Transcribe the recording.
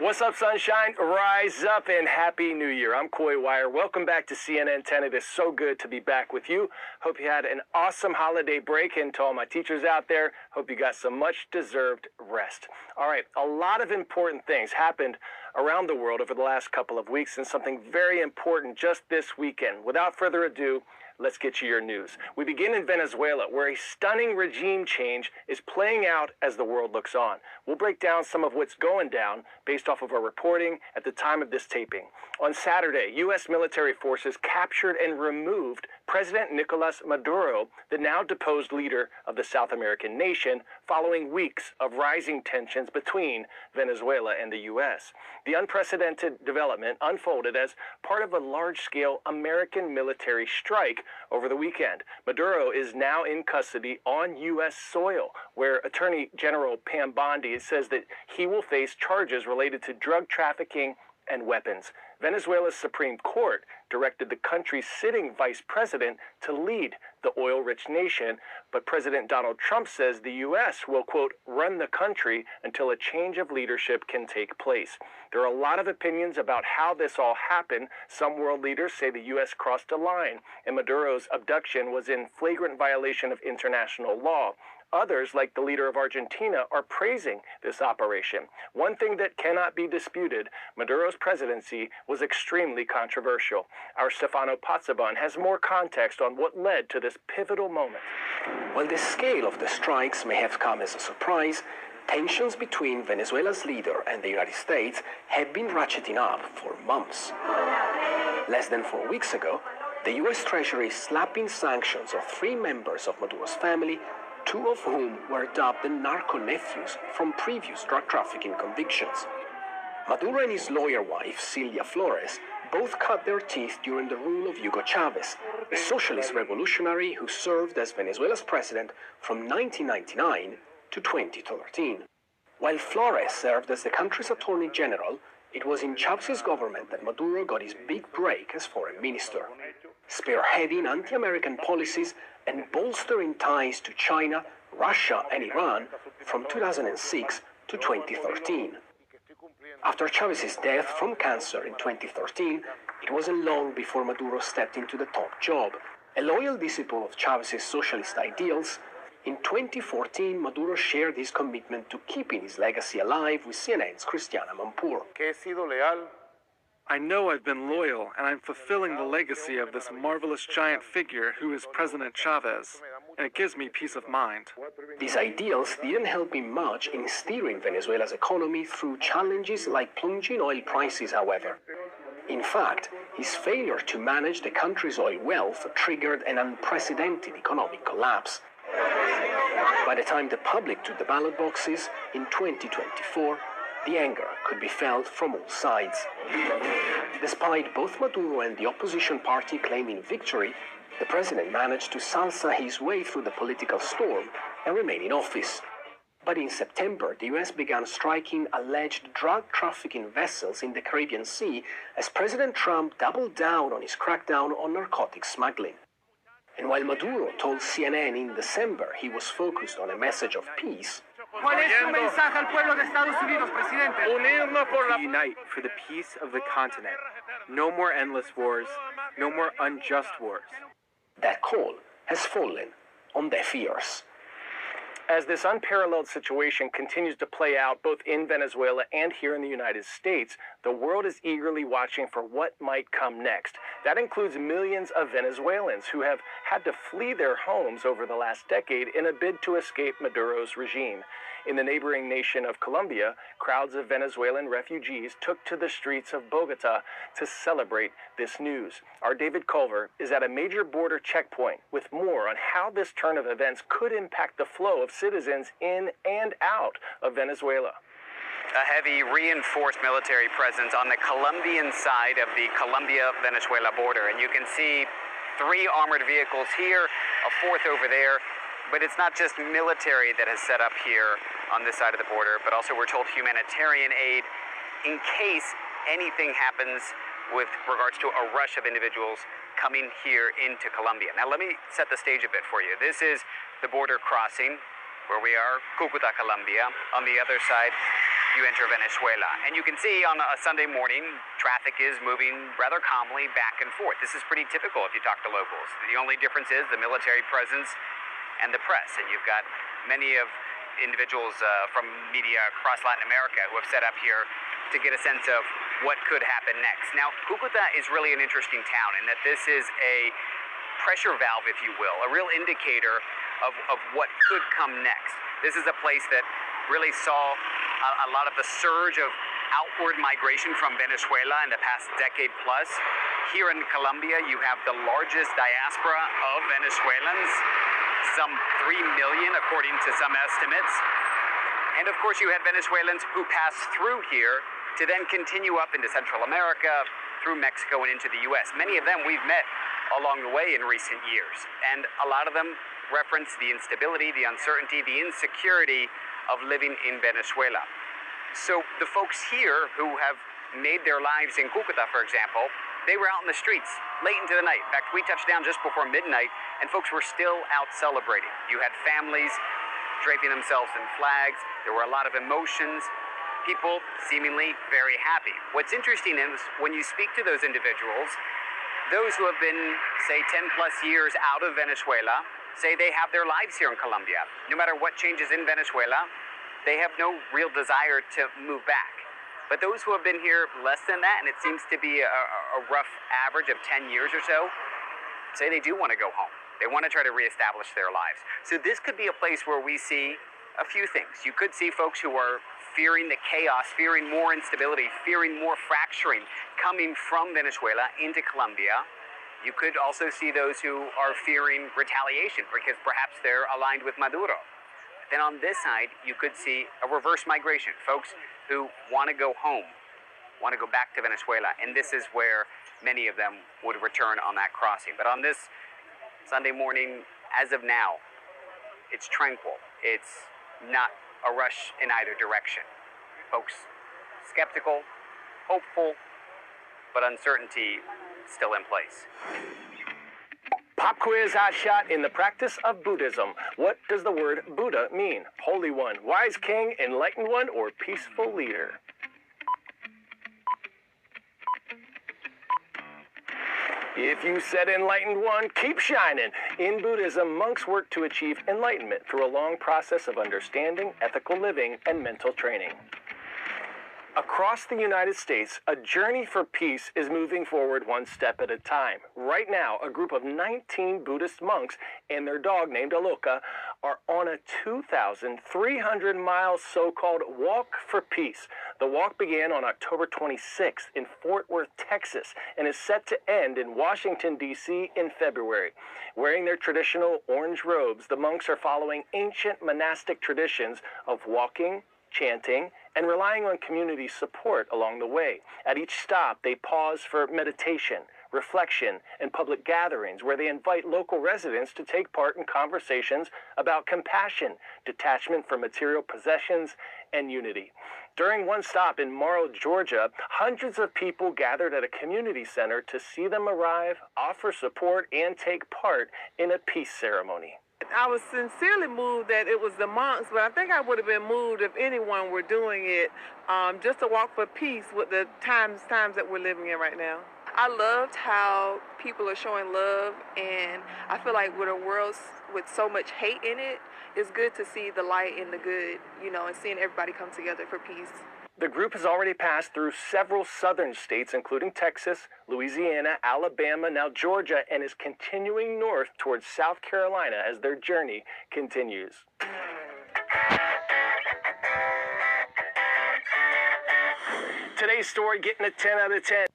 What's up, sunshine? Rise up and Happy New Year. I'm Coy Wire. Welcome back to CNN 10. It is so good to be back with you. Hope you had an awesome holiday break, and to all my teachers out there, hope you got some much-deserved rest. All right, a lot of important things happened around the world over the last couple of weeks, and something very important just this weekend. Without further ado, let's get you your news. We begin in Venezuela, where a stunning regime change is playing out as the world looks on. We'll break down some of what's going down based off of our reporting at the time of this taping. On Saturday, U.S. military forces captured and removed President Nicolas Maduro, the now deposed leader of the South American nation, following weeks of rising tensions between Venezuela and the U.S. The unprecedented development unfolded as part of a large-scale American military strike over the weekend. Maduro is now in custody on U.S. soil, where Attorney General Pam Bondi says that he will face charges related to drug trafficking and weapons. Venezuela's Supreme Court directed the country's sitting vice president to lead the oil-rich nation, but President Donald Trump says the U.S. will, quote, run the country until a change of leadership can take place. There are a lot of opinions about how this all happened. Some world leaders say the U.S. crossed a line, and Maduro's abduction was in flagrant violation of international law. Others, like the leader of Argentina, are praising this operation. One thing that cannot be disputed, Maduro's presidency was extremely controversial. Our Stefano Pozzebon has more context on what led to this pivotal moment. While the scale of the strikes may have come as a surprise, tensions between Venezuela's leader and the United States have been ratcheting up for months. Less than 4 weeks ago, the U.S. Treasury slapping sanctions on 3 members of Maduro's family, 2 of whom were dubbed the narco-nephews from previous drug trafficking convictions. Maduro and his lawyer wife, Silvia Flores, both cut their teeth during the rule of Hugo Chavez, a socialist revolutionary who served as Venezuela's president from 1999 to 2013. While Flores served as the country's attorney general, it was in Chavez's government that Maduro got his big break as foreign minister, spearheading anti-American policies and bolstering ties to China, Russia, and Iran from 2006 to 2013. After Chavez's death from cancer in 2013, it wasn't long before Maduro stepped into the top job. A loyal disciple of Chavez's socialist ideals, in 2014, Maduro shared his commitment to keeping his legacy alive with CNN's Cristiana Mampur. I know I've been loyal, and I'm fulfilling the legacy of this marvelous giant figure who is President Chavez, and it gives me peace of mind. These ideals didn't help him much in steering Venezuela's economy through challenges like plunging oil prices, however. In fact, his failure to manage the country's oil wealth triggered an unprecedented economic collapse. By the time the public took the ballot boxes in 2024, the anger could be felt from all sides. Despite both Maduro and the opposition party claiming victory, the president managed to salsa his way through the political storm and remain in office. But in September, the U.S. began striking alleged drug trafficking vessels in the Caribbean Sea as President Trump doubled down on his crackdown on narcotics smuggling. And while Maduro told CNN in December he was focused on a message of peace, Unite for the peace of the continent. No more endless wars, no more unjust wars. that call has fallen on deaf ears. As this unparalleled situation continues to play out both in Venezuela and here in the United States, the world is eagerly watching for what might come next. That includes millions of Venezuelans who have had to flee their homes over the last decade in a bid to escape Maduro's regime. In the neighboring nation of Colombia, crowds of Venezuelan refugees took to the streets of Bogota to celebrate this news. Our David Culver is at a major border checkpoint with more on how this turn of events could impact the flow of citizens in and out of Venezuela. A heavy reinforced military presence on the Colombian side of the Colombia-Venezuela border. And you can see 3 armored vehicles here, a 4th over there. But it's not just military that has set up here on this side of the border, but also we're told humanitarian aid in case anything happens with regards to a rush of individuals coming here into Colombia. Now let me set the stage a bit for you. This is the border crossing where we are, Cúcuta, Colombia. On the other side, you enter Venezuela. And you can see on a Sunday morning, traffic is moving rather calmly back and forth. This is pretty typical if you talk to locals. The only difference is the military presence and the press. And you've got many of individuals from media across Latin America who have set up here to get a sense of what could happen next. Now, Cucuta is really an interesting town in that this is a pressure valve, if you will, a real indicator of what could come next. This is a place that really saw a lot of the surge of outward migration from Venezuela in the past decade plus. Here in Colombia, you have the largest diaspora of Venezuelans, some 3 million according to some estimates. And of course, you had Venezuelans who passed through here to then continue up into Central America, through Mexico and into the US. Many of them we've met along the way in recent years. And a lot of them reference the instability, the uncertainty, the insecurity of living in Venezuela. So the folks here who have made their lives in Cucuta, for example, they were out in the streets late into the night. In fact, we touched down just before midnight, and folks were still out celebrating. You had families draping themselves in flags. There were a lot of emotions. People seemingly very happy. What's interesting is when you speak to those individuals, those who have been, say, 10 plus years out of Venezuela, say they have their lives here in Colombia. No matter what changes in Venezuela, they have no real desire to move back. But those who have been here less than that, and it seems to be a rough average of 10 years or so, say they do want to go home. They want to try to reestablish their lives. So this could be a place where we see a few things. You could see folks who are fearing the chaos, fearing more instability, fearing more fracturing coming from Venezuela into Colombia. You could also see those who are fearing retaliation because perhaps they're aligned with Maduro. Then on this side, you could see a reverse migration, folks who want to go home, want to go back to Venezuela, and this is where many of them would return on that crossing. But on this Sunday morning, as of now, it's tranquil. It's not a rush in either direction. Folks skeptical, hopeful, but uncertainty still in place. Pop quiz hot shot in the practice of Buddhism. What does the word Buddha mean? Holy one, wise king, enlightened one, or peaceful leader? If you said enlightened one, keep shining. In Buddhism, monks work to achieve enlightenment through a long process of understanding, ethical living, and mental training. Across the United States, a journey for peace is moving forward one step at a time. Right now, a group of 19 Buddhist monks and their dog named Aloka are on a 2,300-mile so-called Walk for Peace. The walk began on October 26th in Fort Worth, Texas, and is set to end in Washington, D.C. in February. Wearing their traditional orange robes, the monks are following ancient monastic traditions of walking, chanting, and relying on community support along the way. At each stop, they pause for meditation, reflection, and public gatherings where they invite local residents to take part in conversations about compassion, detachment from material possessions, and unity. During one stop in Morrow, Georgia, hundreds of people gathered at a community center to see them arrive, offer support, and take part in a peace ceremony. I was sincerely moved that it was the monks, but I think I would have been moved if anyone were doing it, just to walk for peace with the times that we're living in right now. I loved how people are showing love, and I feel like with a world with so much hate in it, it's good to see the light and the good, and seeing everybody come together for peace. The group has already passed through several southern states, including Texas, Louisiana, Alabama, now Georgia, and is continuing north towards South Carolina as their journey continues. Today's story getting a 10 out of 10.